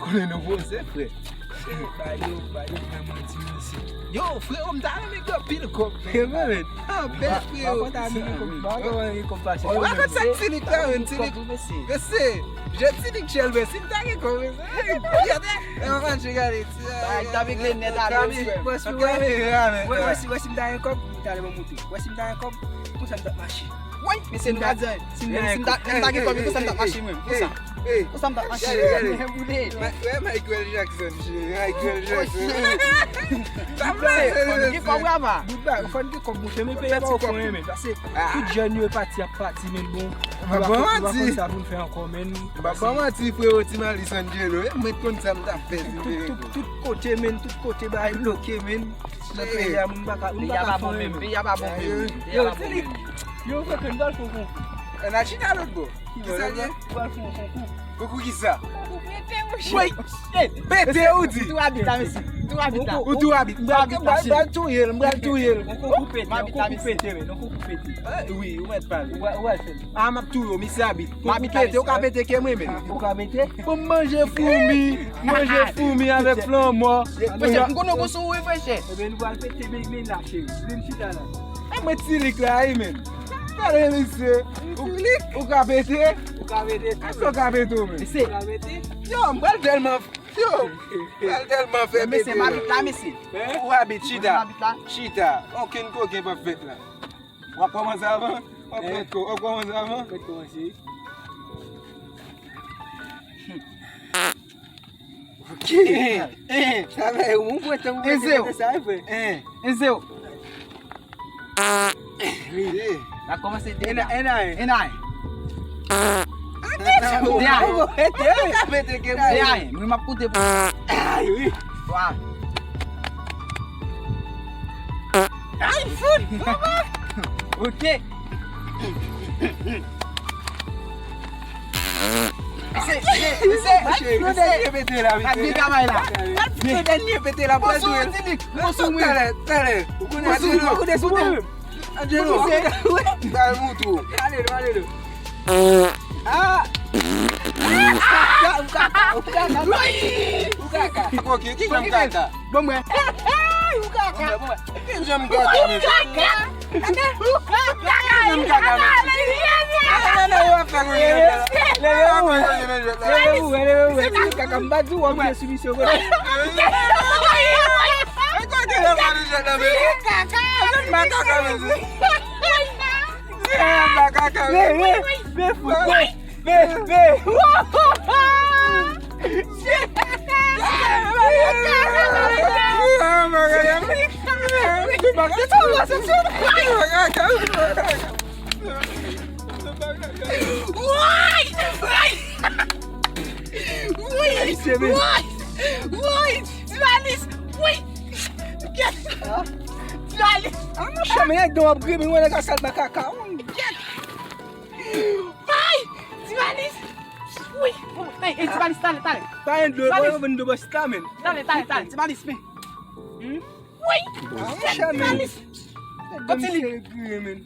Konen nou fòse, frè? Bade vreman ti misi. Yo, frè, om ta ane mè gò pil kòp. Men. Bet, frè, yo. Bakon ta ane kompase. Bakon sa tilik ta ane, tilik. Vese, je tilik chel be, sin ta ge kòp. Yade, man che gade. Tabi glen net a Kami, Wesi mda yon kop, mta lè mwen mouti. Wesi mda yon kop, pou sa mdak machi. Woy, mese nou a zan. Mda ge komi pou sa mdak machi mwen. Pou sa? Pou sa mdak machi? Michael Jackson, Michael Jackson. Kon ki kon wama? Kon ki kop mouche, men pe yon pa okon men. Pase, tout jen yon pati men bon. Baban Bakon ti. sa pou n'fè ankon men. Baban ti frè, o ti man li San Diego. Mwen kon sa mda fè. Tout kote men, tout kote ba yon bloke men. Pe yon baka fon men. Yo, tilik. Yo, fè kwen dal fon kon. An a chita lot bo? Ki sa nye? Dal fon kon. Koukou ki sa? Woy, Bete ou di? tou habita mesi. Tou habita. Ou tou habit? Mbral tou yel. On kon koupete men. Oui, ou mwen pal. Ou al fè? A map tou yo, mi se habit. Mabit Bete ou ka bete ke mwen men? Ou ka bete? Pou manje foumi avek flan mo. Mese, mkono go sou we fweche. Ebe nou al pete men la che. Len chita la. Mwen tilik la yi men. Kare mi se. Ou ka bete? Ou ka bete? Aso ka bete ou men? Ou ka bete? Yo, mbral telman fè Mese, bete. mabit la mese. Ou habit, chita. Mabit la. Chita. Oken koken pa fèt la. Wap koman sa avan? Wap koman sa avan? Fèt komanse. Sabe, ou moun pwete moun pwete sa e fwe. Enze ou. Oui. La komanse de. Enay. Ou Ka bete ke mwen? Deyay, mwen ma pute pou. Ay, oui. Wa. Ay, foud! Ok. Mwen denye bete la, Ak di kamay la. Mwen denye bete la, Poso ou tilik. Poso ou mwen. Tale. Kou de sou mwen. Angelo. Tale moutou. Ale do. Ukaka. Ok, ki jom kaka? Bon mwen. Ki jom kaka? Leve kaka mbadou wak mwen subisyon kon. Chame ek don ap gri men wè nè ka sal bakaka. Tibalis, tale. Pa yon do, wè yon do bas kamen. Tale, tibalis me. Chame. Tibalis. Gri men.